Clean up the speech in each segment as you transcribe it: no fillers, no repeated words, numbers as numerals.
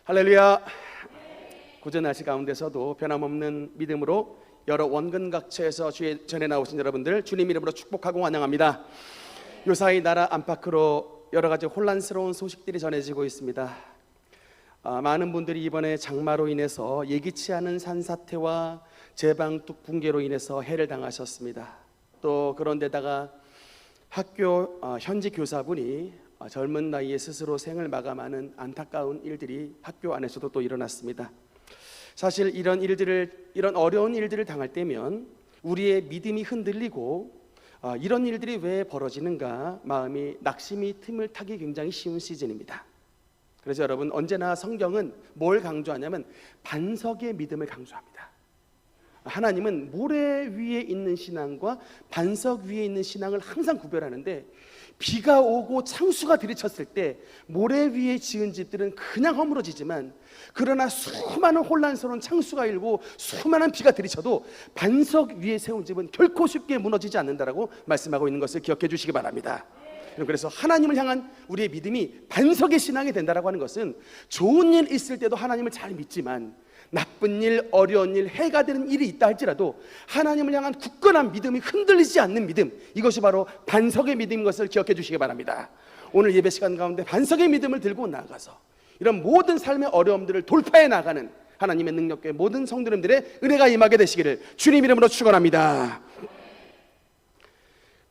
할렐루야. 굳은 날씨 가운데서도 변함없는 믿음으로 여러 원근각처에서 주의 전에 나오신 여러분들 주님 이름으로 축복하고 환영합니다. 요사이 나라 안팎으로 여러 가지 혼란스러운 소식들이 전해지고 있습니다. 많은 분들이 이번에 장마로 인해서 예기치 않은 산사태와 제방뚝 붕괴로 인해서 해를 당하셨습니다. 또 그런데다가 학교 현지 교사분이 젊은 나이에 스스로 생을 마감하는 안타까운 일들이 학교 안에서도 또 일어났습니다. 사실 이런 어려운 일들을 당할 때면 우리의 믿음이 흔들리고 이런 일들이 왜 벌어지는가 마음이 낙심이 틈을 타기 굉장히 쉬운 시즌입니다. 그래서 여러분, 언제나 성경은 뭘 강조하냐면 반석의 믿음을 강조합니다. 하나님은 모래 위에 있는 신앙과 반석 위에 있는 신앙을 항상 구별하는데, 비가 오고 창수가 들이쳤을 때 모래 위에 지은 집들은 그냥 허물어지지만, 그러나 수많은 혼란스러운 창수가 일고 수많은 비가 들이쳐도 반석 위에 세운 집은 결코 쉽게 무너지지 않는다라고 말씀하고 있는 것을 기억해 주시기 바랍니다. 그래서 하나님을 향한 우리의 믿음이 반석의 신앙이 된다라고 하는 것은, 좋은 일 있을 때도 하나님을 잘 믿지만 나쁜 일, 어려운 일, 해가 되는 일이 있다 할지라도 하나님을 향한 굳건한 믿음이 흔들리지 않는 믿음, 이것이 바로 반석의 믿음인 것을 기억해 주시기 바랍니다. 오늘 예배 시간 가운데 반석의 믿음을 들고 나아가서 이런 모든 삶의 어려움들을 돌파해 나가는 하나님의 능력과 모든 성도님들의 은혜가 임하게 되시기를 주님 이름으로 축원합니다.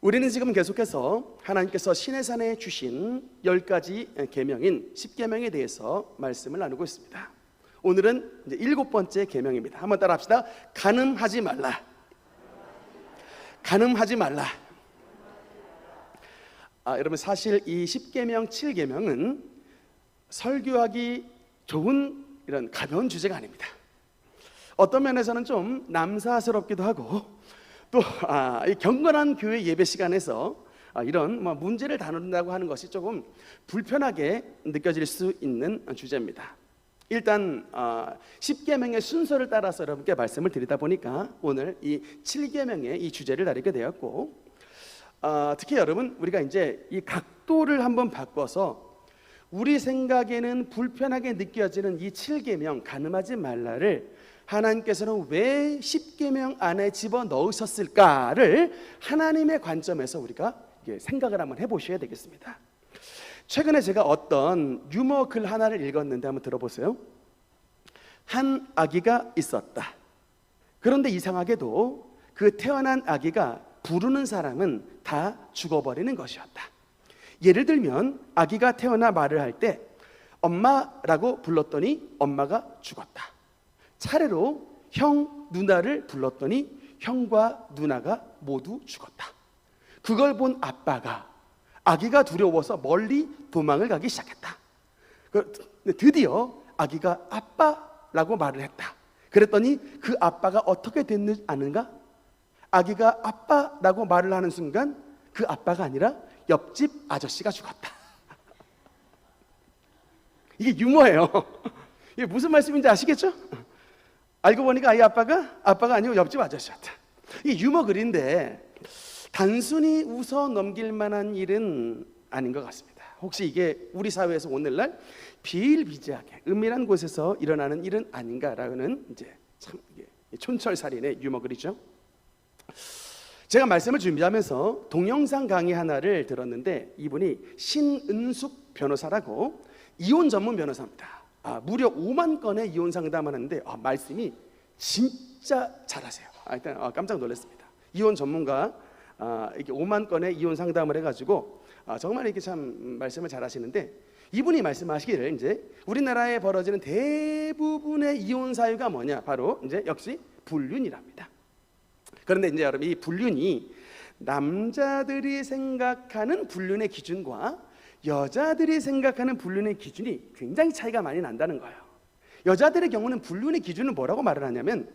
우리는 지금 계속해서 하나님께서 시내산에 주신 10가지 계명인 10계명에 대해서 말씀을 나누고 있습니다. 오늘은 이제 7번째 계명입니다. 한번 따라 합시다. 간음하지 말라. 간음하지 말라. 여러분, 사실 이 10계명, 7계명은 설교하기 좋은 이런 가벼운 주제가 아닙니다. 어떤 면에서는 좀 남사스럽기도 하고, 또 이 경건한 교회 예배 시간에서 이런 문제를 다룬다고 하는 것이 조금 불편하게 느껴질 수 있는 주제입니다. 일단 10계명의 순서를 따라서 여러분께 말씀을 드리다 보니까 오늘 이 7계명의 이 주제를 다루게 되었고, 특히 여러분, 우리가 이제 이 각도를 한번 바꿔서 우리 생각에는 불편하게 느껴지는 이 7계명 간음하지 말라를 하나님께서는 왜 10계명 안에 집어넣으셨을까를 하나님의 관점에서 우리가 생각을 한번 해보셔야 되겠습니다. 최근에 제가 어떤 유머 글 하나를 읽었는데 한번 들어보세요. 한 아기가 있었다. 그런데 이상하게도 그 태어난 아기가 부르는 사람은 다 죽어버리는 것이었다. 예를 들면 아기가 태어나 말을 할 때 엄마라고 불렀더니 엄마가 죽었다. 차례로 형, 누나를 불렀더니 형과 누나가 모두 죽었다. 그걸 본 아빠가 아기가 두려워서 멀리 도망을 가기 시작했다. 드디어 아기가 아빠라고 말을 했다. 그랬더니 그 아빠가 어떻게 됐는지 아는가? 아기가 아빠라고 말을 하는 순간 그 아빠가 아니라 옆집 아저씨가 죽었다. 이게 유머예요. 이게 무슨 말씀인지 아시겠죠? 알고 보니까 이 아빠가 아니고 옆집 아저씨였다. 이게 유머 글인데 단순히 웃어 넘길 만한 일은 아닌 것 같습니다. 혹시 이게 우리 사회에서 오늘날 비일비재하게 은밀한 곳에서 일어나는 일은 아닌가라는 이제 참 이게 촌철살인의 유머 글이죠. 제가 말씀을 준비하면서 동영상 강의 하나를 들었는데, 이분이 신은숙 변호사라고 이혼 전문 변호사입니다. 무려 5만 건의 이혼 상담하는데 말씀이 진짜 잘하세요. 일단 깜짝 놀랐습니다. 이혼 전문가, 이렇게 5만 건의 이혼 상담을 해가지고 정말 이렇게 참 말씀을 잘하시는데, 이분이 말씀하시기를 이제 우리나라에 벌어지는 대부분의 이혼 사유가 뭐냐, 바로 이제 역시 불륜이랍니다. 그런데 이제 여러분, 이 불륜이 남자들이 생각하는 불륜의 기준과 여자들이 생각하는 불륜의 기준이 굉장히 차이가 많이 난다는 거예요. 여자들의 경우는 불륜의 기준은 뭐라고 말을 하냐면,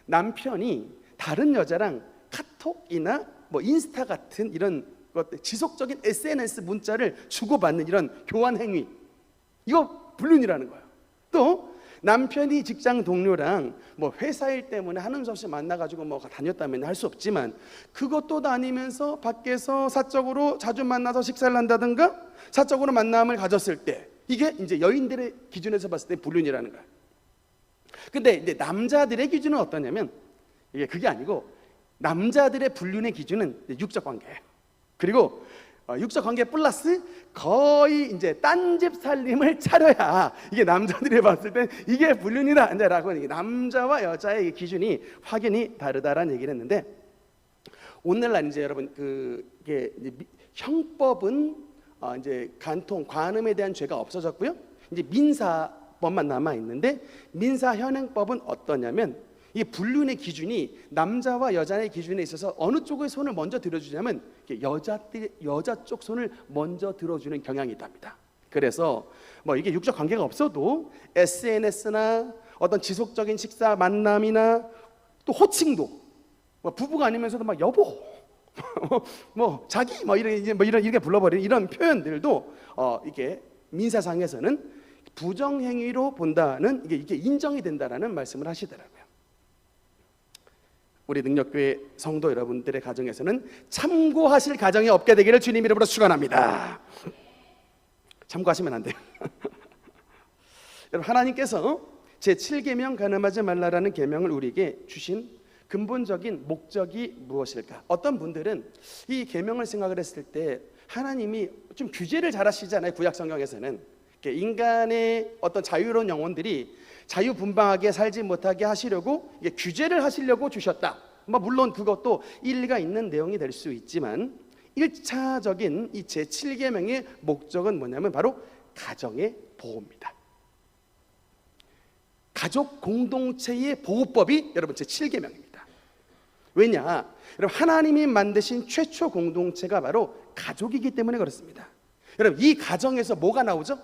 남편이 다른 여자랑 카톡이나 인스타 같은 이런 것들, 지속적인 SNS 문자를 주고받는 이런 교환 행위, 이거 불륜이라는 거예요. 또 남편이 직장 동료랑 회사 일 때문에 하는 수 없이 만나가지고 다녔다면 할 수 없지만, 그것도 다니면서 밖에서 사적으로 자주 만나서 식사를 한다든가 사적으로 만남을 가졌을 때 이게 이제 여인들의 기준에서 봤을 때 불륜이라는 거야. 근데 이제 남자들의 기준은 어떠냐면 이게 그게 아니고 남자들의 불륜의 기준은 육적 관계예요. 그리고 육적 관계 플러스 거의 이제 딴집 살림을 차려야 이게 남자들이 봤을 때 이게 불륜이다라고 남자와 여자의 기준이 확연히 다르다라는 얘기를 했는데 오늘날 이제 여러분 그게 이제 형법은 이제 간통 관음에 대한 죄가 없어졌고요. 이제 민사법만 남아 있는데 민사현행법은 어떠냐면 이 불륜의 기준이 남자와 여자의 기준에 있어서 어느 쪽의 손을 먼저 들어주냐면 여자 쪽 손을 먼저 들어주는 경향이 있답니다. 그래서 뭐 이게 육적 관계가 없어도 SNS나 어떤 지속적인 식사 만남이나 또 호칭도 뭐 부부가 아니면서도 막 여보 뭐 자기 뭐 이렇게 불러버리는 이런 표현들도 이게 민사상에서는 부정행위로 본다는 이게 인정이 된다라는 말씀을 하시더라고요. 우리 능력교회 성도 여러분들의 가정에서는 참고하실 가정이 없게 되기를 주님 이름으로 축원합니다. 참고하시면 안 돼요. 여러분 하나님께서 제7계명 간음하지 말라라는 계명을 우리에게 주신 근본적인 목적이 무엇일까? 어떤 분들은 이 계명을 생각을 했을 때 하나님이 좀 규제를 잘 하시잖아요. 구약 성경에서는 인간의 어떤 자유로운 영혼들이 자유분방하게 살지 못하게 하시려고 규제를 하시려고 주셨다. 물론 그것도 일리가 있는 내용이 될 수 있지만 1차적인 이 제7계명의 목적은 뭐냐면 바로 가정의 보호입니다. 가족 공동체의 보호법이 여러분 제7계명입니다. 왜냐? 여러분 하나님이 만드신 최초 공동체가 바로 가족이기 때문에 그렇습니다. 여러분 이 가정에서 뭐가 나오죠?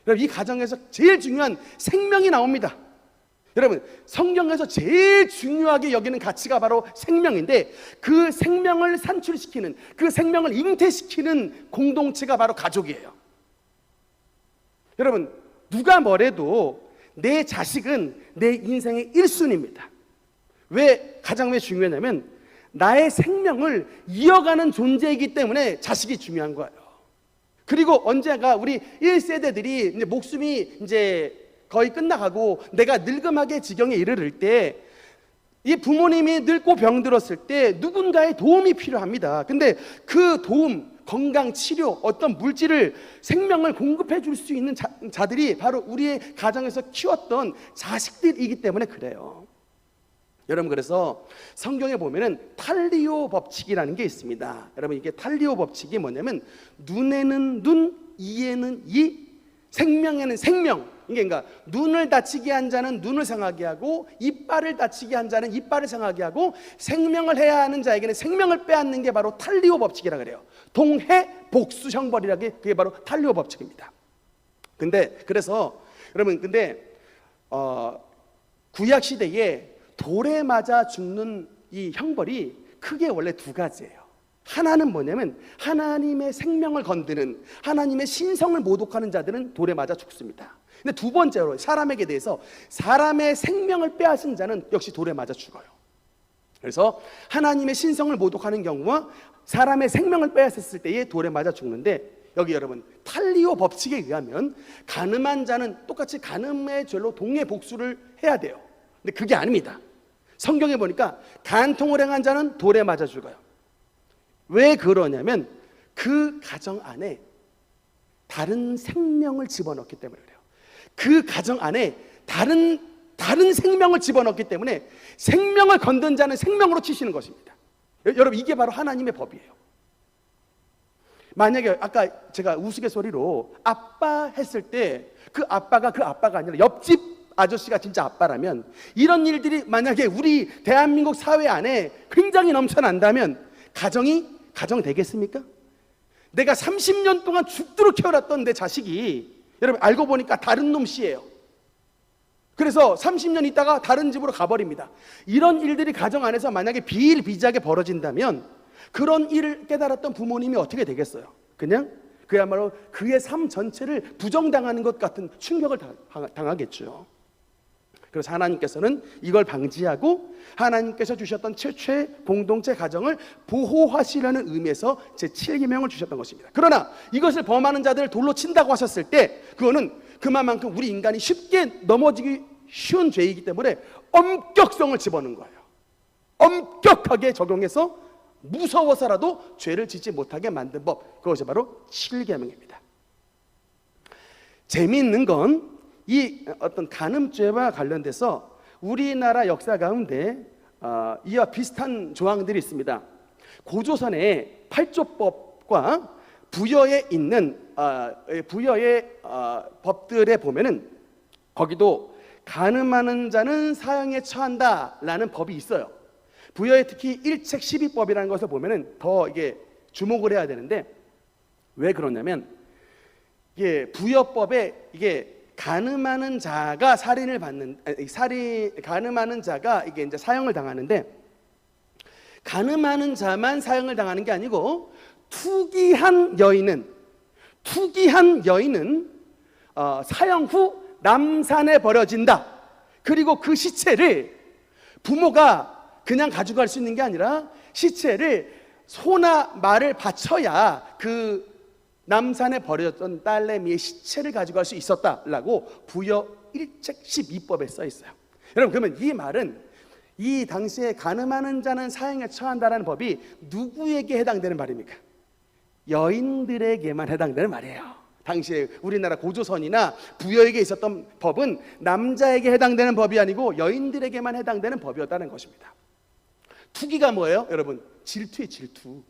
여러분 이 가정에서 제일 중요한 생명이 나옵니다. 여러분 성경에서 제일 중요하게 여기는 가치가 바로 생명인데 그 생명을 산출시키는 그 생명을 잉태시키는 공동체가 바로 가족이에요. 여러분 누가 뭐래도 내 자식은 내 인생의 1순위입니다. 왜 가장 왜 중요하냐면 나의 생명을 이어가는 존재이기 때문에 자식이 중요한 거예요. 그리고 언제가 우리 1세대들이 이제 목숨이 이제 거의 끝나가고 내가 늙음하게 지경에 이르를 때 이 부모님이 늙고 병들었을 때 누군가의 도움이 필요합니다. 근데 그 도움, 건강, 치료, 어떤 물질을 생명을 공급해 줄 수 있는 자들이 바로 우리의 가정에서 키웠던 자식들이기 때문에 그래요. 여러분 그래서 성경에 보면은 탈리오 법칙이라는 게 있습니다. 여러분 이게 탈리오 법칙이 뭐냐면 눈에는 눈, 이에는 이, 생명에는 생명. 이게 그러니까 눈을 다치게 한 자는 눈을 상하게 하고 이빨을 다치게 한 자는 이빨을 상하게 하고 생명을 해야 하는 자에게는 생명을 빼앗는 게 바로 탈리오 법칙이라 그래요. 동해 복수 형벌이라는 게 그게 바로 탈리오 법칙입니다. 근데 그래서 여러분 근데 구약 시대에 돌에 맞아 죽는 이 형벌이 크게 원래 두 가지예요. 하나는 뭐냐면 하나님의 생명을 건드는 하나님의 신성을 모독하는 자들은 돌에 맞아 죽습니다. 근데 두 번째로 사람에게 대해서 사람의 생명을 빼앗은 자는 역시 돌에 맞아 죽어요. 그래서 하나님의 신성을 모독하는 경우와 사람의 생명을 빼앗았을 때에 돌에 맞아 죽는데 여기 여러분 탈리오 법칙에 의하면 간음한 자는 똑같이 간음의 죄로 동해 복수를 해야 돼요. 근데 그게 아닙니다. 성경에 보니까 간통을 행한 자는 돌에 맞아 죽어요. 왜 그러냐면 그 가정 안에 다른 생명을 집어넣기 때문에 그래요. 그 가정 안에 다른 생명을 집어넣기 때문에 생명을 건든 자는 생명으로 치시는 것입니다. 여러분 이게 바로 하나님의 법이에요. 만약에 아까 제가 우스갯소리로 아빠 했을 때 그 아빠가 아니라 옆집 아저씨가 진짜 아빠라면 이런 일들이 만약에 우리 대한민국 사회 안에 굉장히 넘쳐난다면 가정 되겠습니까? 내가 30년 동안 죽도록 키워놨던 내 자식이 여러분 알고 보니까 다른 놈 씨예요. 그래서 30년 있다가 다른 집으로 가버립니다. 이런 일들이 가정 안에서 만약에 비일비재하게 벌어진다면 그런 일을 깨달았던 부모님이 어떻게 되겠어요? 그야말로 그의 삶 전체를 부정당하는 것 같은 충격을 당하겠죠. 그래서 하나님께서는 이걸 방지하고 하나님께서 주셨던 최초의 공동체 가정을 보호하시려는 의미에서 제7계명을 주셨던 것입니다. 그러나 이것을 범하는 자들을 돌로 친다고 하셨을 때 그거는 그만큼 우리 인간이 쉽게 넘어지기 쉬운 죄이기 때문에 엄격성을 집어넣은 거예요. 엄격하게 적용해서 무서워서라도 죄를 짓지 못하게 만든 법, 그것이 바로 7계명입니다. 재미있는 건 이 어떤 간음죄와 관련돼서 우리나라 역사 가운데 이와 비슷한 조항들이 있습니다. 고조선의 8조법과 부여에 있는 부여의 법들에 보면은 거기도 간음하는 자는 사형에 처한다라는 법이 있어요. 부여의 특히 1책 12법이라는 것을 보면은 더 이게 주목을 해야 되는데, 왜 그러냐면 이게 부여법에 이게 간음하는 자가 간음하는 자가 이게 이제 사형을 당하는데, 간음하는 자만 사형을 당하는 게 아니고 투기한 여인은 사형 후 남산에 버려진다. 그리고 그 시체를 부모가 그냥 가져갈 수 있는 게 아니라 시체를 소나 말을 바쳐야 그 남산에 버려졌던 딸내미의 시체를 가져갈 수 있었다라고 부여 1책 12법에 써 있어요. 여러분, 그러면 이 말은 이 당시에 간음하는 자는 사형에 처한다라는 법이 누구에게 해당되는 말입니까? 여인들에게만 해당되는 말이에요. 당시에 우리나라 고조선이나 부여에게 있었던 법은 남자에게 해당되는 법이 아니고 여인들에게만 해당되는 법이었다는 것입니다. 투기가 뭐예요? 여러분, 질투의 질투.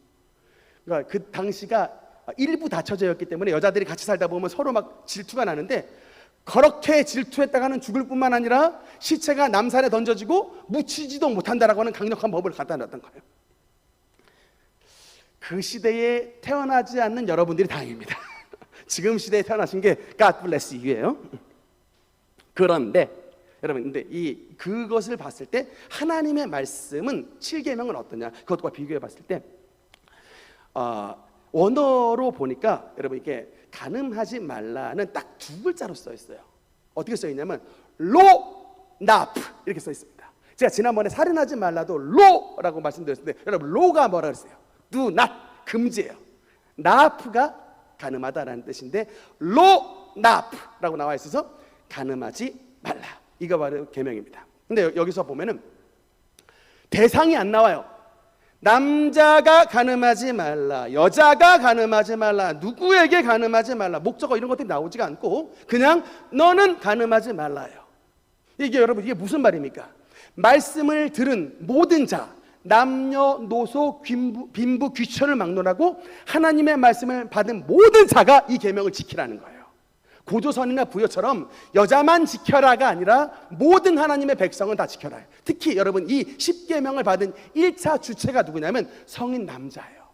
그러니까 그 당시가 일부 닫혀져였기 때문에 여자들이 같이 살다 보면 서로 막 질투가 나는데, 그렇게 질투했다가는 죽을 뿐만 아니라 시체가 남산에 던져지고 묻히지도 못한다라고 하는 강력한 법을 갖다 놨던 거예요. 그 시대에 태어나지 않는 여러분들이 다행입니다. 지금 시대에 태어나신 게 God bless you예요. 그런데 여러분, 근데 그것을 봤을 때 하나님의 말씀은 7계명은 어떠냐? 그것과 비교해 봤을 때 원어로 보니까 여러분, 이게 간음하지 말라는 딱 두 글자로 써 있어요. 어떻게 써 있냐면 로납 이렇게 써 있습니다. 제가 지난번에 살인하지 말라도 로라고 말씀드렸는데, 여러분, 로가 뭐라 그랬어요? Do not, 금지예요. 나프가 간음하다라는 뜻인데 로납라고 나와 있어서 간음하지 말라, 이거 바로 계명입니다. 근데 여기서 보면은 대상이 안 나와요. 남자가 간음하지 말라, 여자가 간음하지 말라, 누구에게 간음하지 말라, 목적어 이런 것들이 나오지가 않고 그냥 너는 간음하지 말라요. 이게 여러분, 이게 무슨 말입니까? 말씀을 들은 모든 자, 남녀노소 빈부 귀천을 막론하고 하나님의 말씀을 받은 모든 자가 이 계명을 지키라는 거예요. 고조선이나 부여처럼 여자만 지켜라가 아니라 모든 하나님의 백성은 다 지켜라. 특히 여러분, 이 10계명을 받은 1차 주체가 누구냐면 성인 남자예요.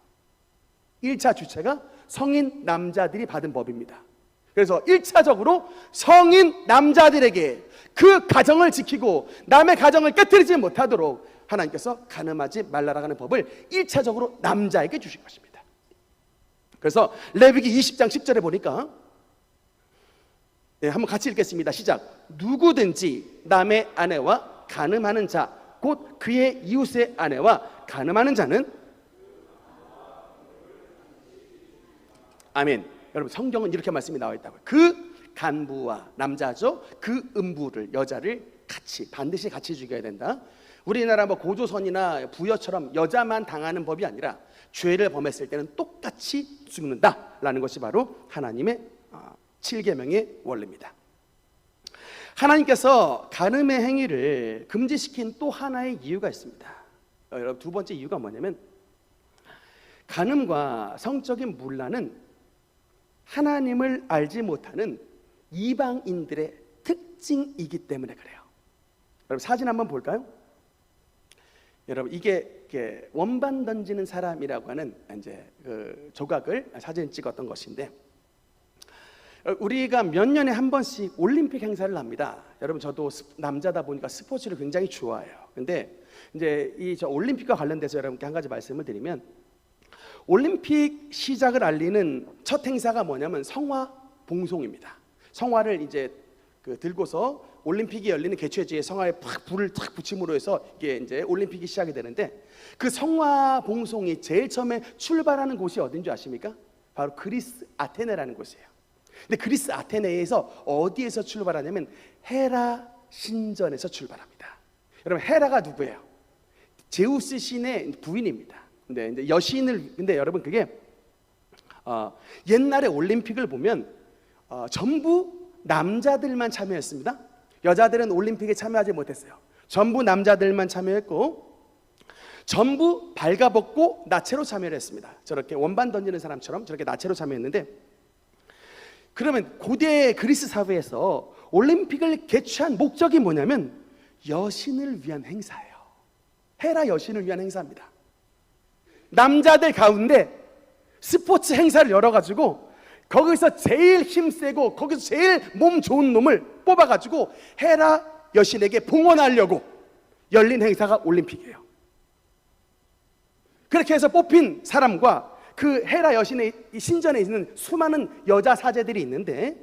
1차 주체가 성인 남자들이 받은 법입니다. 그래서 1차적으로 성인 남자들에게 그 가정을 지키고 남의 가정을 깨뜨리지 못하도록 하나님께서 간음하지 말라라고 하는 법을 1차적으로 남자에게 주신 것입니다. 그래서 레위기 20장 10절에 보니까, 한번 같이 읽겠습니다. 시작. 누구든지 남의 아내와 간음하는 자, 곧 그의 이웃의 아내와 간음하는 자는, 아멘. 여러분, 성경은 이렇게 말씀이 나와 있다고요. 그 간부와, 남자죠, 그 음부를, 여자를 반드시 같이 죽여야 된다. 우리나라 고조선이나 부여처럼 여자만 당하는 법이 아니라 죄를 범했을 때는 똑같이 죽는다라는 것이 바로 하나님의 7계명의 원리입니다. 하나님께서 간음의 행위를 금지시킨 또 하나의 이유가 있습니다. 여러분, 두 번째 이유가 뭐냐면 간음과 성적인 문란은 하나님을 알지 못하는 이방인들의 특징이기 때문에 그래요. 여러분, 사진 한번 볼까요? 여러분, 이게 원반 던지는 사람이라고 하는 이제 그 조각을 사진 찍었던 것인데, 우리가 몇 년에 한 번씩 올림픽 행사를 합니다. 여러분, 저도 남자다 보니까 스포츠를 굉장히 좋아해요. 근데 이제 저 올림픽과 관련돼서 여러분께 한 가지 말씀을 드리면, 올림픽 시작을 알리는 첫 행사가 뭐냐면 성화 봉송입니다. 성화를 이제 들고서 올림픽이 열리는 개최지에 성화에 팍 불을 탁 붙임으로 해서 이게 이제 올림픽이 시작이 되는데, 그 성화 봉송이 제일 처음에 출발하는 곳이 어딘지 아십니까? 바로 그리스 아테네라는 곳이에요. 근데 그리스 아테네에서 어디에서 출발하냐면 헤라 신전에서 출발합니다. 여러분, 헤라가 누구예요? 제우스 신의 부인입니다. 근데 이제 여신을, 근데 여러분 그게 옛날에 올림픽을 보면 전부 남자들만 참여했습니다. 여자들은 올림픽에 참여하지 못했어요. 전부 남자들만 참여했고, 전부 발가벗고 나체로 참여를 했습니다. 저렇게 원반 던지는 사람처럼 저렇게 나체로 참여했는데, 그러면 고대 그리스 사회에서 올림픽을 개최한 목적이 뭐냐면 여신을 위한 행사예요. 헤라 여신을 위한 행사입니다. 남자들 가운데 스포츠 행사를 열어가지고 거기서 제일 힘세고 거기서 제일 몸 좋은 놈을 뽑아가지고 헤라 여신에게 봉헌하려고 열린 행사가 올림픽이에요. 그렇게 해서 뽑힌 사람과 그 헤라 여신의 신전에 있는 수많은 여자 사제들이 있는데,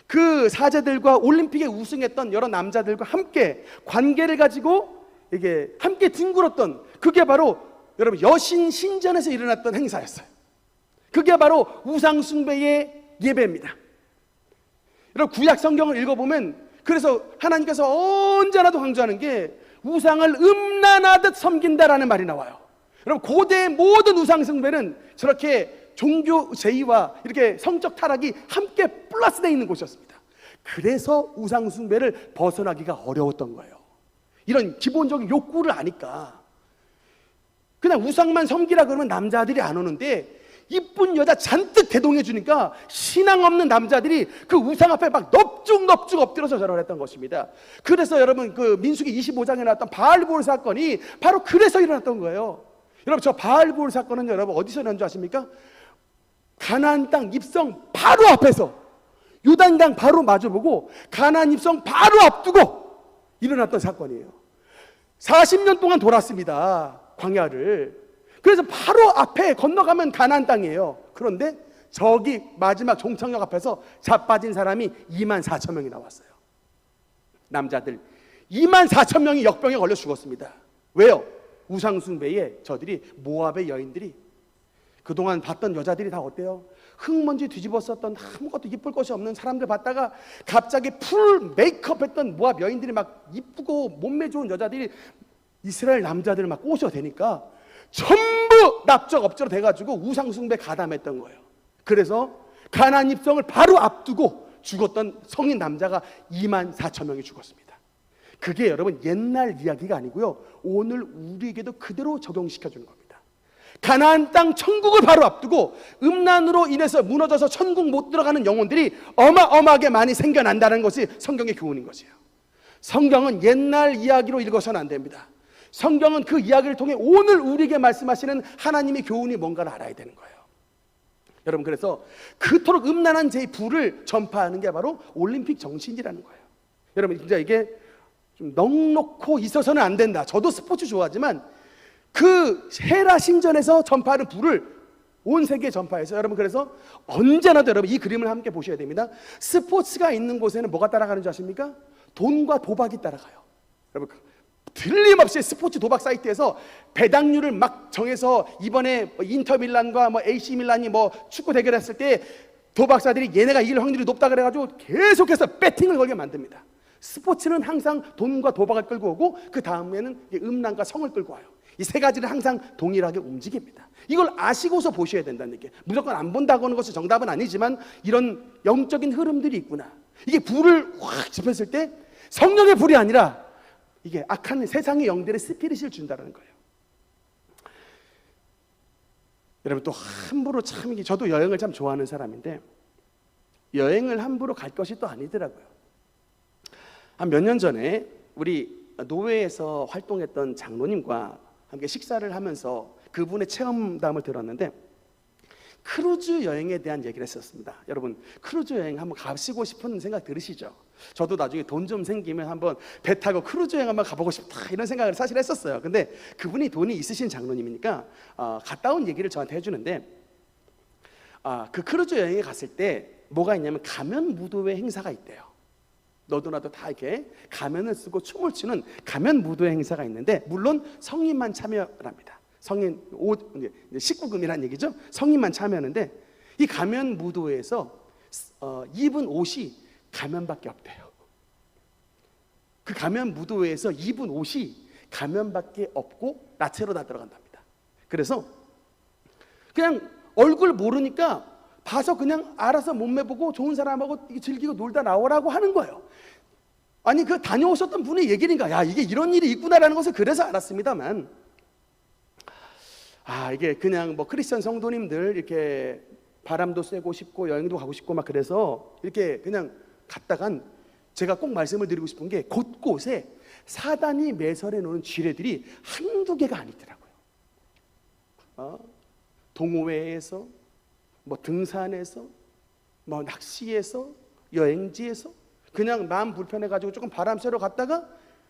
그 사제들과 올림픽에 우승했던 여러 남자들과 함께 관계를 가지고 이게 함께 뒹굴었던, 그게 바로 여러분 여신 신전에서 일어났던 행사였어요. 그게 바로 우상 숭배의 예배입니다. 여러분, 구약 성경을 읽어보면 그래서 하나님께서 언제나도 강조하는 게 우상을 음란하듯 섬긴다라는 말이 나와요. 여러분, 고대의 모든 우상 숭배는 저렇게 종교 제의와 이렇게 성적 타락이 함께 플러스되어 있는 곳이었습니다. 그래서 우상 숭배를 벗어나기가 어려웠던 거예요. 이런 기본적인 욕구를 아니까. 그냥 우상만 섬기라 그러면 남자들이 안 오는데, 이쁜 여자 잔뜩 대동해 주니까 신앙 없는 남자들이 그 우상 앞에 막 넙죽넙죽 엎드려서 절을 했던 것입니다. 그래서 여러분, 그 민수기 25장에 나왔던 바알볼 사건이 바로 그래서 일어났던 거예요. 여러분, 저 바알볼 사건은 여러분 어디서 일어난 줄 아십니까? 가나안 땅 입성 바로 앞에서, 요단강 바로 마주보고 가나안 입성 바로 앞두고 일어났던 사건이에요. 40년 동안 돌았습니다, 광야를. 그래서 바로 앞에 건너가면 가나안 땅이에요. 그런데 저기 마지막 종착역 앞에서 자빠진 사람이 24,000명이 나왔어요. 남자들 24,000명이 역병에 걸려 죽었습니다. 왜요? 우상숭배에 저들이, 모압의 여인들이, 그동안 봤던 여자들이 다 어때요? 흙먼지 뒤집었었던 아무것도 이쁠 것이 없는 사람들 봤다가 갑자기 풀 메이크업 했던 모압 여인들이 막 이쁘고 몸매 좋은 여자들이 이스라엘 남자들을 막 꼬셔대니까 전부 납작엎드려 돼가지고 우상숭배 가담했던 거예요. 그래서 가나안 입성을 바로 앞두고 죽었던 성인 남자가 24,000명이 죽었습니다. 그게 여러분 옛날 이야기가 아니고요, 오늘 우리에게도 그대로 적용시켜주는 겁니다. 가나안 땅 천국을 바로 앞두고 음란으로 인해서 무너져서 천국 못 들어가는 영혼들이 어마어마하게 많이 생겨난다는 것이 성경의 교훈인 것이에요. 성경은 옛날 이야기로 읽어서는 안 됩니다. 성경은 그 이야기를 통해 오늘 우리에게 말씀하시는 하나님의 교훈이 뭔가를 알아야 되는 거예요. 여러분, 그래서 그토록 음란한 제 불을 전파하는 게 바로 올림픽 정신이라는 거예요. 여러분, 진짜 이게 좀 넉넉고 있어서는 안 된다. 저도 스포츠 좋아하지만 그 헤라 신전에서 전파하는 불을 온 세계에 전파해서, 여러분, 그래서 언제나도 여러분 이 그림을 함께 보셔야 됩니다. 스포츠가 있는 곳에는 뭐가 따라가는 줄 아십니까? 돈과 도박이 따라가요. 여러분, 틀림없이 스포츠 도박 사이트에서 배당률을 막 정해서, 이번에 인터밀란과 AC 밀란이 축구 대결했을 때 도박사들이 얘네가 이길 확률이 높다 그래가지고 계속해서 배팅을 걸게 만듭니다. 스포츠는 항상 돈과 도박을 끌고 오고, 그 다음에는 음란과 성을 끌고 와요. 이 세 가지를 항상 동일하게 움직입니다. 이걸 아시고서 보셔야 된다는 얘기예요. 무조건 안 본다고 하는 것이 정답은 아니지만 이런 영적인 흐름들이 있구나. 이게 불을 확 지폈을 때 성령의 불이 아니라 이게 악한 세상의 영들의 스피릿을 준다는 거예요. 여러분, 또 함부로 참, 저도 여행을 참 좋아하는 사람인데 여행을 함부로 갈 것이 또 아니더라고요. 한 몇 년 전에 우리 노회에서 활동했던 장로님과 함께 식사를 하면서 그분의 체험담을 들었는데, 크루즈 여행에 대한 얘기를 했었습니다. 여러분, 크루즈 여행 한번 가시고 싶은 생각 들으시죠? 저도 나중에 돈 좀 생기면 한번 배 타고 크루즈 여행 한번 가보고 싶다, 이런 생각을 사실 했었어요. 근데 그분이 돈이 있으신 장로님이니까 갔다 온 얘기를 저한테 해주는데, 그 크루즈 여행에 갔을 때 뭐가 있냐면 가면 무도회 행사가 있대요. 너도 나도 다 이렇게 가면을 쓰고 춤을 추는 가면 무도 행사가 있는데, 물론 성인만 참여합니다. 성인 이제 19금이라는 얘기죠. 성인만 참여하는데, 이 가면 무도에서 입은 옷이 가면밖에 없대요. 그 가면 무도에서 입은 옷이 가면밖에 없고 나체로 다 들어간답니다. 그래서 그냥 얼굴 모르니까 봐서 그냥 알아서 몸매 보고 좋은 사람하고 즐기고 놀다 나오라고 하는 거예요. 아니, 그 다녀오셨던 분의 얘기니까 야, 이게 이런 일이 있구나라는 것을 그래서 알았습니다만, 이게 그냥 뭐 크리스천 성도님들 이렇게 바람도 쐬고 싶고 여행도 가고 싶고 막 그래서 이렇게 그냥 갔다간, 제가 꼭 말씀을 드리고 싶은 게 곳곳에 사단이 매설해 놓은 지뢰들이 한두 개가 아니더라고요. 동호회에서, 뭐 등산에서, 뭐 낚시에서, 여행지에서, 그냥 마음 불편해가지고 조금 바람 쐬러 갔다가,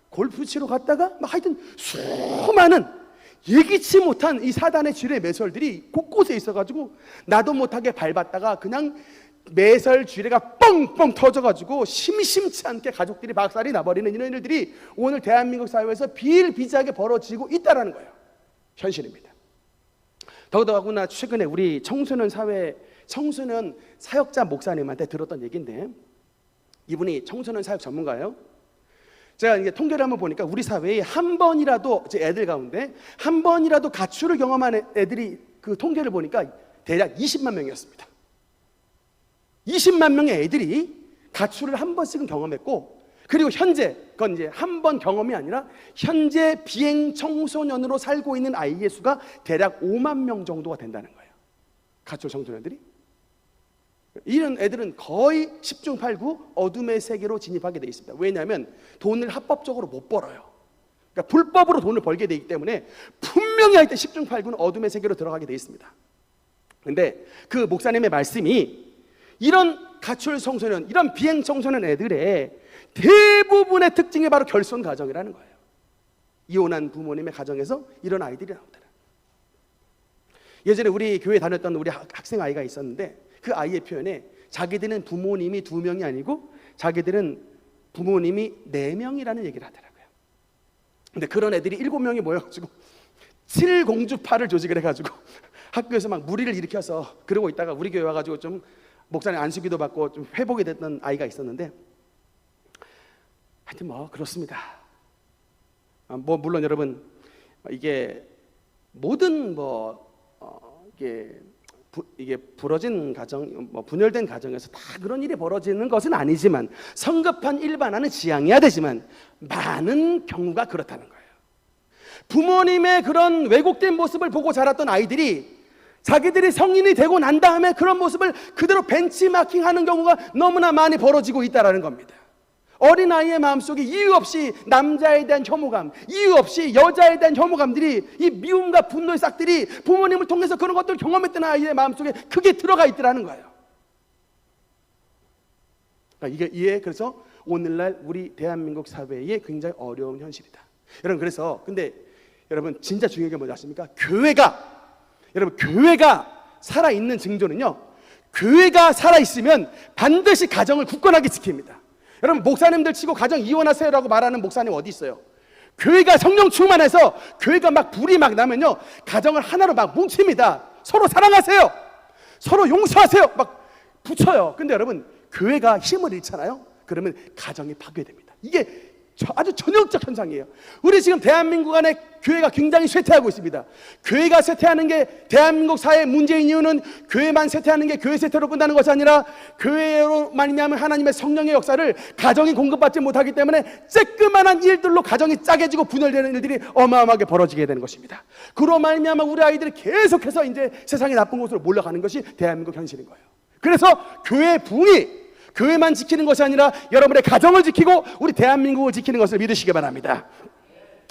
골프 치러 갔다가, 막 하여튼 수많은 예기치 못한 이 사단의 지뢰 매설들이 곳곳에 있어가지고 나도 못하게 밟았다가 그냥 매설 지뢰가 뻥뻥 터져가지고 심심치 않게 가족들이 박살이 나버리는 이런 일들이 오늘 대한민국 사회에서 비일비재하게 벌어지고 있다는 거예요. 현실입니다. 더더구나 최근에 우리 청소년 사역자 목사님한테 들었던 얘기인데, 이분이 청소년 사역 전문가예요. 제가 이게 통계를 한번 보니까 우리 사회에 한 번이라도, 애들 가운데 한 번이라도 가출을 경험한 애들이, 그 통계를 보니까 대략 20만 명이었습니다. 20만 명의 애들이 가출을 한 번씩은 경험했고, 그리고 현재, 그건 이제 한 번 경험이 아니라 현재 비행 청소년으로 살고 있는 아이의 수가 대략 5만 명 정도가 된다는 거예요. 가출 청소년들이. 이런 애들은 거의 10중 8구 어둠의 세계로 진입하게 돼 있습니다. 왜냐하면 돈을 합법적으로 못 벌어요. 그러니까 불법으로 돈을 벌게 되기 때문에 분명히 할 때 10중 8구는 어둠의 세계로 들어가게 돼 있습니다. 그런데 그 목사님의 말씀이, 이런 가출 청소년, 이런 비행 청소년 애들의 대부분의 특징이 바로 결손 가정이라는 거예요. 이혼한 부모님의 가정에서 이런 아이들이 나오더라. 예전에 우리 교회 다녔던 우리 학생 아이가 있었는데, 그 아이의 표현에 자기들은 부모님이 2명이 아니고 자기들은 부모님이 4명이라는 얘기를 하더라고요. 근데 그런 애들이 7명이 모여가지고 7공주파를 조직을 해가지고 학교에서 막 무리를 일으켜서 그러고 있다가 우리 교회 와가지고 좀 목사님 안수기도 받고 좀 회복이 됐던 아이가 있었는데, 하여튼 뭐 그렇습니다. 뭐 물론 여러분, 이게 모든 이게 부러진 가정, 분열된 가정에서 다 그런 일이 벌어지는 것은 아니지만, 성급한 일반화는 지양해야 되지만 많은 경우가 그렇다는 거예요. 부모님의 그런 왜곡된 모습을 보고 자랐던 아이들이 자기들이 성인이 되고 난 다음에 그런 모습을 그대로 벤치마킹하는 경우가 너무나 많이 벌어지고 있다는 겁니다. 어린아이의 마음속에 이유 없이 남자에 대한 혐오감, 이유 없이 여자에 대한 혐오감들이, 이 미움과 분노의 싹들이 부모님을 통해서 그런 것들을 경험했던 아이의 마음속에 크게 들어가 있더라는 거예요. 이게 그래서 오늘날 우리 대한민국 사회의 굉장히 어려운 현실이다. 여러분, 그래서 근데 여러분 진짜 중요한 게 뭔지 아십니까? 교회가 살아있는 증조는요, 교회가 살아있으면 반드시 가정을 굳건하게 지킵니다. 여러분, 목사님들 치고 가정 이혼하세요라고 말하는 목사님 어디 있어요? 교회가 성령 충만해서 교회가 막 불이 막 나면요, 가정을 하나로 막 뭉칩니다. 서로 사랑하세요, 서로 용서하세요 막 붙여요. 근데 여러분, 교회가 힘을 잃잖아요. 그러면 가정이 파괴됩니다. 이게 아주 전형적 현상이에요. 우리 지금 대한민국 안에 교회가 굉장히 쇠퇴하고 있습니다. 교회가 쇠퇴하는 게 대한민국 사회의 문제인 이유는 교회만 쇠퇴하는 게 교회 쇠퇴로 끝나는 것이 아니라, 교회로 말미암은 하나님의 성령의 역사를 가정이 공급받지 못하기 때문에 쬐끄만한 일들로 가정이 짜게지고 분열되는 일들이 어마어마하게 벌어지게 되는 것입니다. 그로 말미암아 우리 아이들이 계속해서 이제 세상의 나쁜 곳으로 몰려가는 것이 대한민국 현실인 거예요. 그래서 교회의 부흥이 교회만 지키는 것이 아니라 여러분의 가정을 지키고 우리 대한민국을 지키는 것을 믿으시기 바랍니다.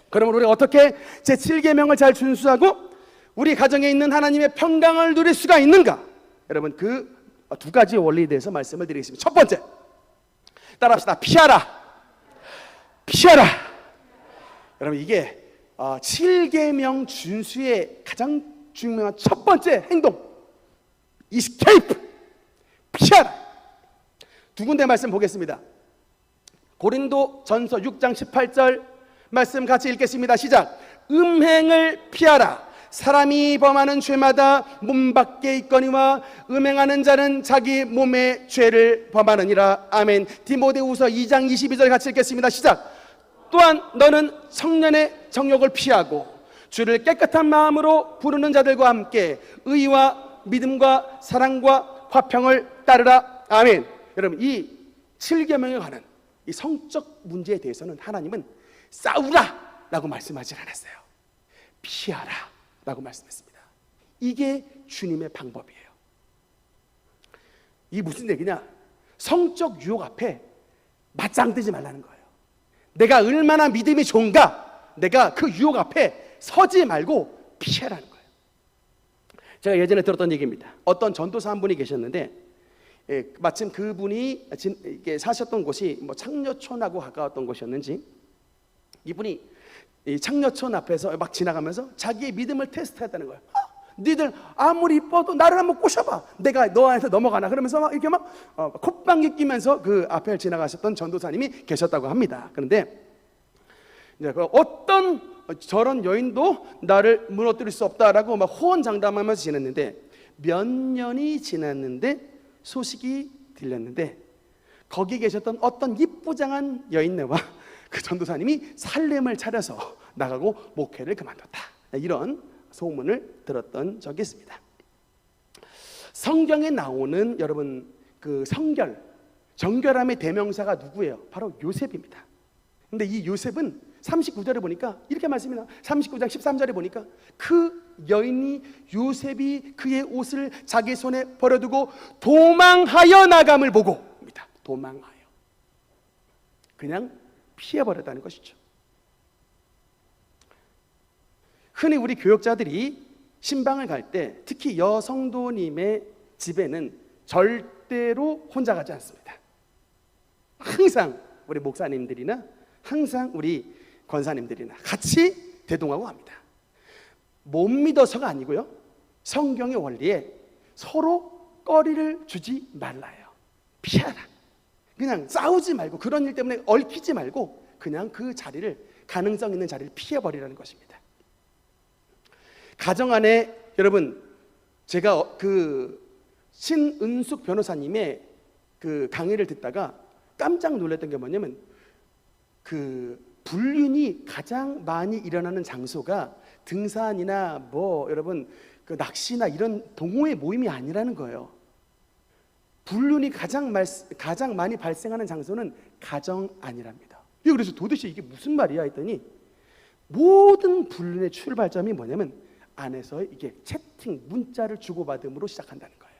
그러면 우리가 어떻게 제7계명을 잘 준수하고 우리 가정에 있는 하나님의 평강을 누릴 수가 있는가? 여러분, 그 두 가지 원리에 대해서 말씀을 드리겠습니다. 첫 번째, 따라합시다. 피하라. 여러분, 이게 7계명 준수의 가장 중요한 첫 번째 행동, escape, 피하라. 두 군데 말씀 보겠습니다. 고린도 전서 6장 18절 말씀 같이 읽겠습니다. 시작. 음행을 피하라. 사람이 범하는 죄마다 문 밖에 있거니와 음행하는 자는 자기 몸의 죄를 범하느니라. 아멘. 디모데후서 2장 22절 같이 읽겠습니다. 시작. 또한 너는 청년의 정욕을 피하고 주를 깨끗한 마음으로 부르는 자들과 함께 의와 믿음과 사랑과 화평을 따르라. 아멘. 여러분, 이 7계명에 관한 이 성적 문제에 대해서는 하나님은 싸우라 라고 말씀하지 않았어요. 피하라 라고 말씀했습니다. 이게 주님의 방법이에요. 이게 무슨 얘기냐? 성적 유혹 앞에 맞짱뜨지 말라는 거예요. 내가 얼마나 믿음이 좋은가, 내가 그 유혹 앞에 서지 말고 피하라는 거예요. 제가 예전에 들었던 얘기입니다. 어떤 전도사 한 분이 계셨는데, 마침 그분이 사셨던 곳이 뭐 창녀촌하고 가까웠던 곳이었는지, 이분이 이 창녀촌 앞에서 막 지나가면서 자기의 믿음을 테스트했다는 거예요. 니들 아무리 이뻐도 나를 한번 꼬셔봐. 내가 너 안에서 넘어가나. 그러면서 막 이렇게 막 콧방귀 끼면서 그 앞에 지나가셨던 전도사님이 계셨다고 합니다. 그런데 이제 어떤 저런 여인도 나를 무너뜨릴 수 없다라고 막 호언장담하면서 지냈는데, 몇 년이 지났는데 소식이 들렸는데, 거기 계셨던 어떤 이쁘장한 여인네와 그 전도사님이 살렘을 차려서 나가고 목회를 그만뒀다. 이런 소문을 들었던 적이 있습니다. 성경에 나오는 여러분 그 성결, 정결함의 대명사가 누구예요? 바로 요셉입니다. 근데 이 요셉은 39절에 보니까 이렇게 말씀이 나와요. 39장 13절에 보니까 그 여인이 요셉이 그의 옷을 자기 손에 버려두고 도망하여 나감을 보고 입니다. 도망하여. 그냥 피해버렸다는 것이죠. 흔히 우리 교역자들이 신방을 갈 때, 특히 여성도님의 집에는 절대로 혼자 가지 않습니다. 항상 우리 목사님들이나 항상 우리 권사님들이나 같이 대동하고 합니다. 못 믿어서가 아니고요, 성경의 원리에 서로 꺼리를 주지 말라요. 피하라. 그냥 싸우지 말고, 그런 일 때문에 얽히지 말고 그냥 그 자리를, 가능성 있는 자리를 피해버리라는 것입니다. 가정 안에 여러분, 제가 그 신은숙 변호사님의 그 강의를 듣다가 깜짝 놀랐던 게 뭐냐면, 그 불륜이 가장 많이 일어나는 장소가 등산이나 뭐 여러분 그 낚시나 이런 동호회 모임이 아니라는 거예요. 불륜이 가장 많이 발생하는 장소는 가정 안이랍니다. 그래서 도대체 이게 무슨 말이야 했더니, 모든 불륜의 출발점이 뭐냐면 안에서 이게 채팅, 문자를 주고받음으로 시작한다는 거예요.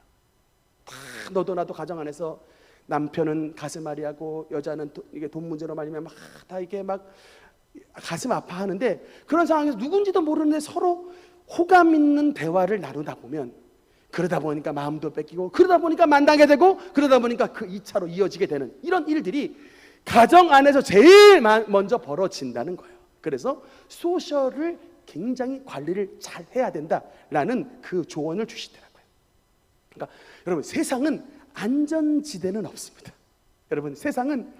다 너도 나도 가정 안에서 남편은 가슴앓이하고 여자는 이게 돈 문제로 말이면 막 다 이게 막 가슴 아파하는데, 그런 상황에서 누군지도 모르는데 서로 호감 있는 대화를 나누다 보면, 그러다 보니까 마음도 뺏기고, 그러다 보니까 만나게 되고, 그러다 보니까 그 2차로 이어지게 되는 이런 일들이 가정 안에서 제일 먼저 벌어진다는 거예요. 그래서 소셜을 굉장히 관리를 잘 해야 된다라는 그 조언을 주시더라고요. 그러니까 여러분, 세상은 안전지대는 없습니다. 여러분, 세상은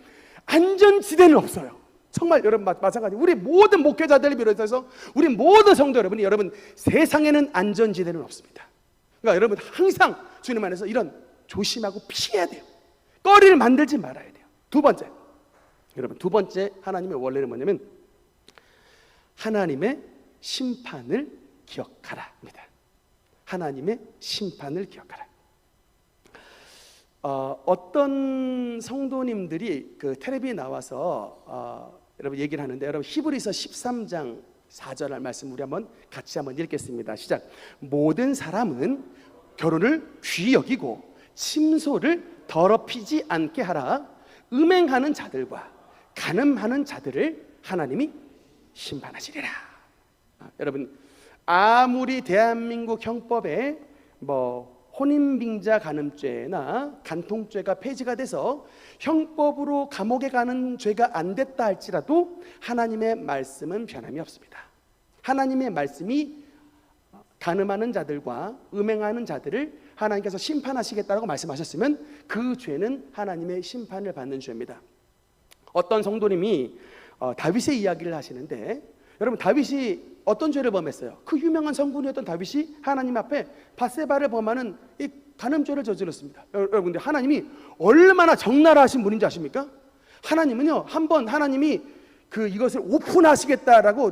안전지대는 없어요. 정말 여러분 마찬가지. 우리 모든 목회자들을 비롯해서 우리 모든 성도 여러분이, 여러분 세상에는 안전지대는 없습니다. 그러니까 여러분 항상 주님 안에서 이런 조심하고 피해야 돼요. 꺼리를 만들지 말아야 돼요. 두 번째, 여러분 두 번째 하나님의 원리는 뭐냐면, 하나님의 심판을 기억하라입니다. 하나님의 심판을 기억하라. 어떤 성도님들이 그 텔레비에 나와서 여러분 얘기를 하는데, 여러분 히브리서 13장 4절 말씀 우리 같이 한번 읽겠습니다. 시작. 모든 사람은 결혼을 귀히 여기고 침소를 더럽히지 않게 하라. 음행하는 자들과 간음하는 자들을 하나님이 심판하시리라. 여러분, 아무리 대한민국 형법에 뭐 혼인빙자 간음죄나 간통죄가 폐지가 돼서 형법으로 감옥에 가는 죄가 안 됐다 할지라도 하나님의 말씀은 변함이 없습니다. 하나님의 말씀이 간음하는 자들과 음행하는 자들을 하나님께서 심판하시겠다고 말씀하셨으면 그 죄는 하나님의 심판을 받는 죄입니다. 어떤 성도님이 다윗의 이야기를 하시는데, 여러분 다윗이 어떤 죄를 범했어요? 그 유명한 성군이었던 다윗이 하나님 앞에 밧세바를 범하는 이 간음죄를 저질렀습니다. 여러분, 근데 하나님이 얼마나 적나라하신 분인지 아십니까? 하나님은요, 한번 하나님이 이것을 오픈하시겠다라고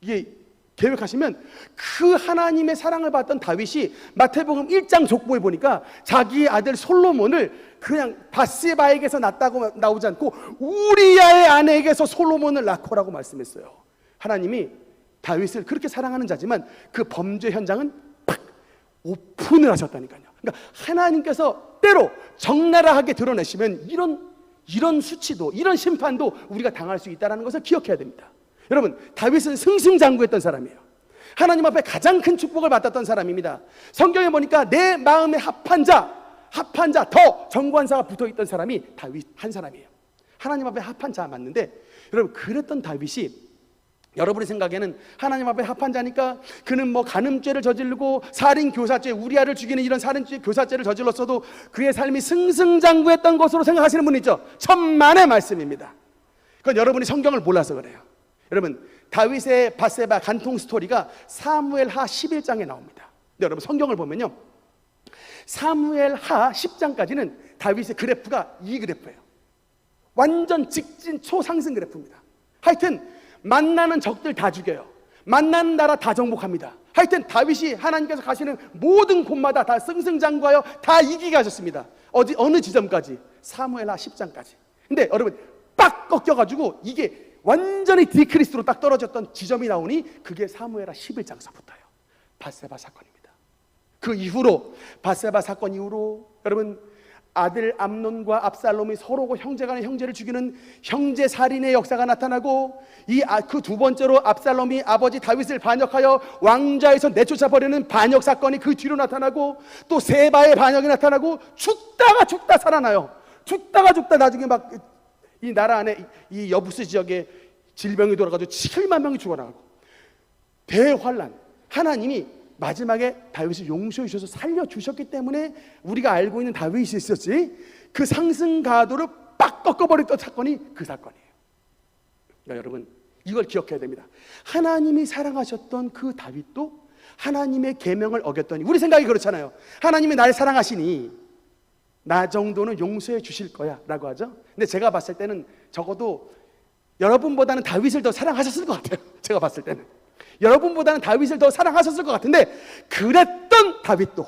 이게 계획하시면, 그 하나님의 사랑을 받던 다윗이 마태복음 1장 족보에 보니까 자기의 아들 솔로몬을 그냥 밧세바에게서 낳았다고 나오지 않고 우리야의 아내에게서 솔로몬을 낳고라고 말씀했어요. 하나님이 다윗을 그렇게 사랑하는 자지만 그 범죄 현장은 팍 오픈을 하셨다니까요. 그러니까 하나님께서 때로 적나라하게 드러내시면 이런 수치도, 이런 심판도 우리가 당할 수 있다는 것을 기억해야 됩니다. 여러분, 다윗은 승승장구했던 사람이에요. 하나님 앞에 가장 큰 축복을 받았던 사람입니다. 성경에 보니까 내 마음에 합한 자 더 정관사가 붙어있던 사람이 다윗 한 사람이에요. 하나님 앞에 합한 자 맞는데, 여러분, 그랬던 다윗이 여러분의 생각에는 하나님 앞에 합한 자니까 그는 뭐 간음죄를 저지르고 살인 교사죄, 우리아를 죽이는 이런 살인 교사죄를 저질렀어도 그의 삶이 승승장구했던 것으로 생각하시는 분 있죠? 천만의 말씀입니다. 그건 여러분이 성경을 몰라서 그래요. 여러분, 다윗의 밧세바 간통 스토리가 사무엘하 11장에 나옵니다. 근데 여러분, 성경을 보면요, 사무엘하 10장까지는 다윗의 그래프가 이 그래프예요. 완전 직진 초상승 그래프입니다. 하여튼 만나는 적들 다 죽여요. 만나는 나라 다 정복합니다. 하여튼 다윗이 하나님께서 가시는 모든 곳마다 다 승승장구하여 다 이기게 하셨습니다. 어느 지점까지? 사무엘하 10장까지. 근데 여러분, 빡 꺾여가지고 이게 완전히 디크리스로 딱 떨어졌던 지점이 나오니 그게 사무엘하 11장서부터예요. 밧세바 사건입니다. 그 이후로, 밧세바 사건 이후로 여러분, 아들 암논과 압살롬이 서로 형제간의 형제를 죽이는 형제 살인의 역사가 나타나고, 그 두 번째로 압살롬이 아버지 다윗을 반역하여 왕좌에서 내쫓아 버리는 반역 사건이 그 뒤로 나타나고, 또 세바의 반역이 나타나고, 죽다 살아나요. 죽다 나중에 막 이 나라 안에 이 여부스 지역에 질병이 돌아가지고 7만 명이 죽어나가고 대환란. 하나님이 마지막에 다윗을 용서해 주셔서 살려주셨기 때문에 우리가 알고 있는 다윗이 있었지, 그 상승 가도를 빡 꺾어버렸던 사건이 그 사건이에요. 그러니까 여러분, 이걸 기억해야 됩니다. 하나님이 사랑하셨던 그 다윗도 하나님의 계명을 어겼더니, 우리 생각이 그렇잖아요. 하나님이 날 사랑하시니 나 정도는 용서해 주실 거야 라고 하죠. 근데 제가 봤을 때는 적어도 여러분보다는 다윗을 더 사랑하셨을 것 같아요. 제가 봤을 때는 여러분보다는 다윗을 더 사랑하셨을 것 같은데, 그랬던 다윗도,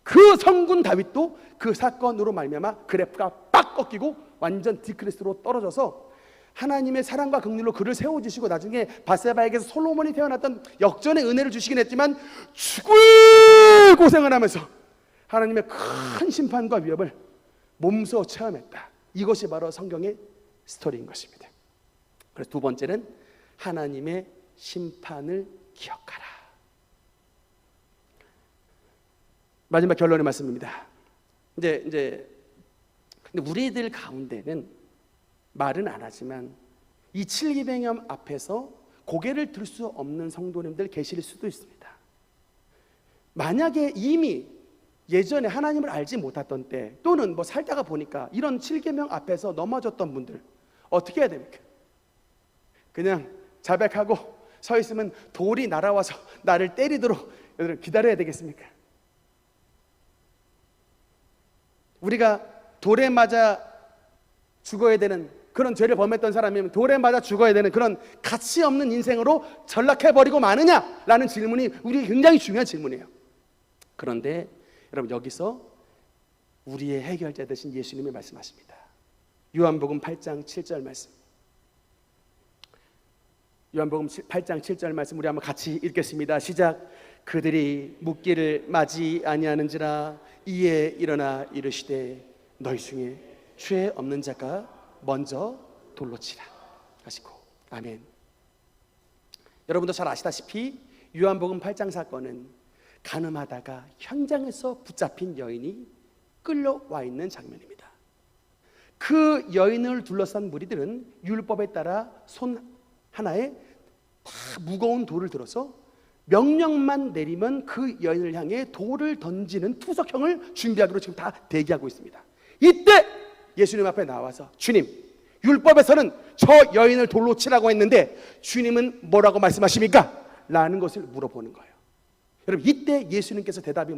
그 성군 다윗도 그 사건으로 말미암아 그래프가 빡 꺾이고 완전 디크리스로 떨어져서 하나님의 사랑과 긍휼로 그를 세워주시고, 나중에 밧세바에게서 솔로몬이 태어났던 역전의 은혜를 주시긴 했지만 죽을 고생을 하면서 하나님의 큰 심판과 위협을 몸소 체험했다. 이것이 바로 성경의 스토리인 것입니다. 그래서 두 번째는 하나님의 심판을 기억하라. 마지막 결론의 말씀입니다. 이제 근데 우리들 가운데는 말은 안 하지만 이 칠기병염 앞에서 고개를 들 수 없는 성도님들 계실 수도 있습니다. 만약에 이미 예전에 하나님을 알지 못했던 때, 또는 뭐 살다가 보니까 이런 칠계명 앞에서 넘어졌던 분들 어떻게 해야 됩니까? 그냥 자백하고 서 있으면 돌이 날아와서 나를 때리도록 여러분 기다려야 되겠습니까? 우리가 돌에 맞아 죽어야 되는 그런 죄를 범했던 사람이면 돌에 맞아 죽어야 되는 그런 가치 없는 인생으로 전락해버리고 마느냐라는 질문이 우리에게 굉장히 중요한 질문이에요. 그런데 여러분, 여기서 우리의 해결자 되신 예수님이 말씀하십니다. 요한복음 8장 7절 말씀. 요한복음 8장 7절 말씀 우리 한번 같이 읽겠습니다. 시작. 그들이 묻기를 맞이 아니하는지라 이에 일어나 이르시되 너희 중에 죄 없는 자가 먼저 돌로 치라 하시고. 아멘. 여러분도 잘 아시다시피 요한복음 8장 사건은 간음하다가 현장에서 붙잡힌 여인이 끌려와 있는 장면입니다. 그 여인을 둘러싼 무리들은 율법에 따라 손 하나에 다 무거운 돌을 들어서 명령만 내리면 그 여인을 향해 돌을 던지는 투석형을 준비하기로 지금 다 대기하고 있습니다. 이때 예수님 앞에 나와서 주님, 율법에서는 저 여인을 돌로 치라고 했는데 주님은 뭐라고 말씀하십니까? 라는 것을 물어보는 거예요. 여러분, 이때 예수님께서 대답이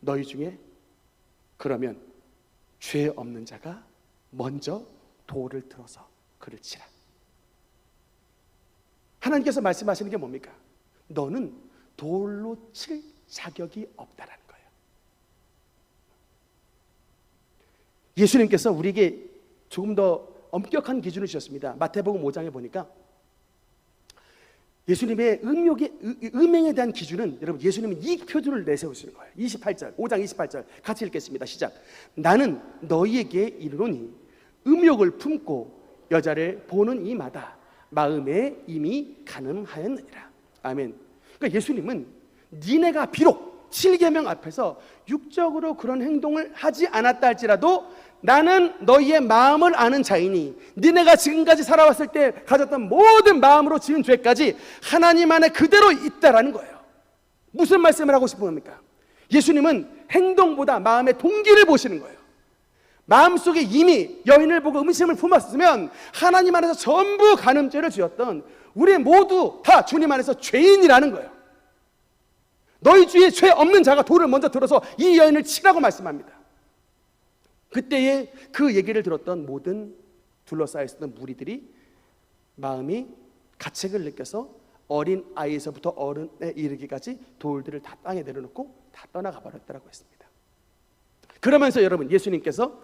너희 중에 그러면 죄 없는 자가 먼저 돌을 들어서 그를 치라. 하나님께서 말씀하시는 게 뭡니까? 너는 돌로 칠 자격이 없다라는 거예요. 예수님께서 우리에게 조금 더 엄격한 기준을 주셨습니다. 마태복음 5장에 보니까 예수님의 음행에 대한 기준은, 여러분, 예수님은 이 표준을 내세우시는 거예요. 28절, 5장 28절 같이 읽겠습니다. 시작. 나는 너희에게 이르노니 음욕을 품고 여자를 보는 이마다 마음에 이미 간음하였느니라. 아멘. 그러니까 예수님은 니네가 비록 7계명 앞에서 육적으로 그런 행동을 하지 않았다 할지라도 나는 너희의 마음을 아는 자이니 니네가 지금까지 살아왔을 때 가졌던 모든 마음으로 지은 죄까지 하나님 안에 그대로 있다라는 거예요. 무슨 말씀을 하고 싶은 겁니까? 예수님은 행동보다 마음의 동기를 보시는 거예요. 마음속에 이미 여인을 보고 음심을 품었으면 하나님 안에서 전부 간음죄를 지었던 우리 모두 다 주님 안에서 죄인이라는 거예요. 너희 중에 죄 없는 자가 돌을 먼저 들어서 이 여인을 치라고 말씀합니다. 그때에 그 얘기를 들었던 모든 둘러싸여 있었던 무리들이 마음이 가책을 느껴서 어린 아이에서부터 어른에 이르기까지 돌들을 다 땅에 내려놓고 다 떠나가 버렸다고 했습니다. 그러면서 여러분, 예수님께서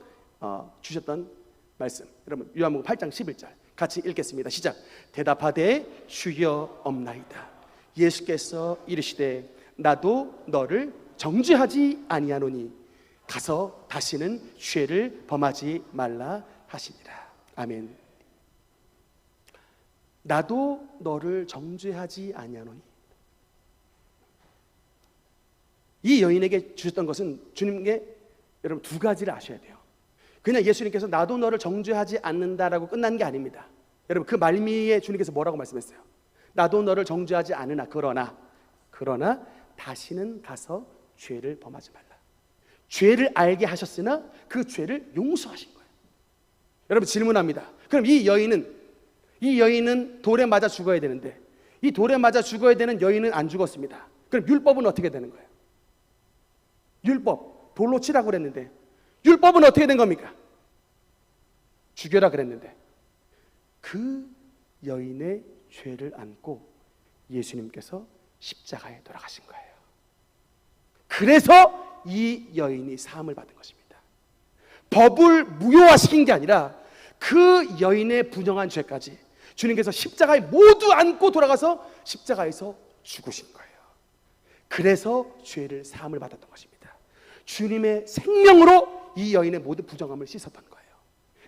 주셨던 말씀, 여러분 요한복음 8장 11절 같이 읽겠습니다. 시작. 대답하되 주여 없나이다. 예수께서 이르시되 나도 너를 정죄하지 아니하노니 가서 다시는 죄를 범하지 말라 하시니라. 아멘. 나도 너를 정죄하지 아니하노니. 이 여인에게 주셨던 것은 주님께 여러분 두 가지를 아셔야 돼요. 그냥 예수님께서 나도 너를 정죄하지 않는다라고 끝난 게 아닙니다. 여러분, 그 말미에 주님께서 뭐라고 말씀했어요? 나도 너를 정죄하지 않으나 그러나 다시는 가서 죄를 범하지 말라. 죄를 알게 하셨으나 그 죄를 용서하신 거예요. 여러분, 질문합니다. 그럼 이 여인은 돌에 맞아 죽어야 되는데 이 돌에 맞아 죽어야 되는 여인은 안 죽었습니다. 그럼 율법은 어떻게 되는 거예요? 율법, 돌로 치라고 그랬는데 율법은 어떻게 된 겁니까? 죽여라 그랬는데 그 여인의 죄를 안고 예수님께서 십자가에 돌아가신 거예요. 그래서 이 여인이 사함을 받은 것입니다. 법을 무효화시킨 게 아니라 그 여인의 부정한 죄까지 주님께서 십자가에 모두 안고 돌아가서 십자가에서 죽으신 거예요. 그래서 죄를 사함을 받았던 것입니다. 주님의 생명으로 이 여인의 모든 부정함을 씻었던 거예요.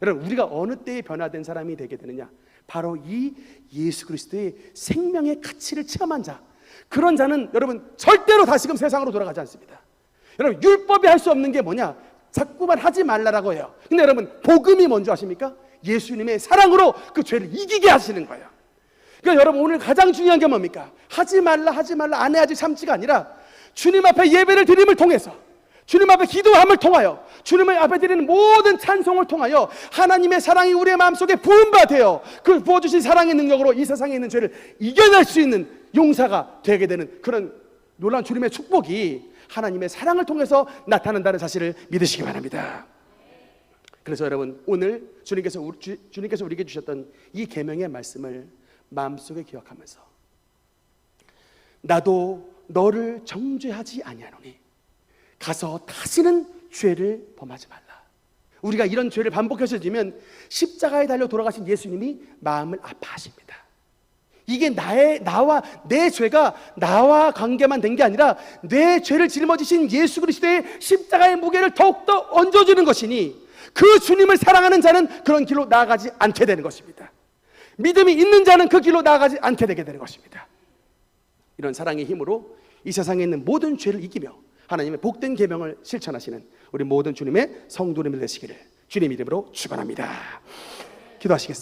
여러분, 우리가 어느 때에 변화된 사람이 되게 되느냐? 바로 이 예수 그리스도의 생명의 가치를 체험한 자, 그런 자는 여러분 절대로 다시금 세상으로 돌아가지 않습니다. 여러분, 율법이 할 수 없는 게 뭐냐? 자꾸만 하지 말라라고 해요. 근데 여러분, 복음이 뭔지 아십니까? 예수님의 사랑으로 그 죄를 이기게 하시는 거예요. 그러니까 여러분, 오늘 가장 중요한 게 뭡니까? 하지 말라 안 해야지 참지가 아니라 주님 앞에 예배를 드림을 통해서, 주님 앞에 기도함을 통하여, 주님 앞에 드리는 모든 찬송을 통하여 하나님의 사랑이 우리의 마음속에 부음받아요. 그 부어주신 사랑의 능력으로 이 세상에 있는 죄를 이겨낼 수 있는 용사가 되게 되는 그런 놀라운 주님의 축복이 하나님의 사랑을 통해서 나타난다는 사실을 믿으시기 바랍니다. 그래서 여러분, 오늘 주님께서 우리에게 주셨던 이 계명의 말씀을 마음속에 기억하면서 나도 너를 정죄하지 아니하노니 가서 다시는 죄를 범하지 말라. 우리가 이런 죄를 반복해서 지면 십자가에 달려 돌아가신 예수님이 마음을 아파하십니다. 이게 나와 내 죄가 나와 관계만 된 게 아니라 내 죄를 짊어지신 예수 그리스도의 십자가의 무게를 더욱더 얹어주는 것이니 그 주님을 사랑하는 자는 그런 길로 나아가지 않게 되는 것입니다. 믿음이 있는 자는 그 길로 나아가지 않게 되게 되는 것입니다. 이런 사랑의 힘으로 이 세상에 있는 모든 죄를 이기며 하나님의 복된 계명을 실천하시는 우리 모든 주님의 성도님들 되시기를 주님 이름으로 축원합니다. 기도하시겠습니다.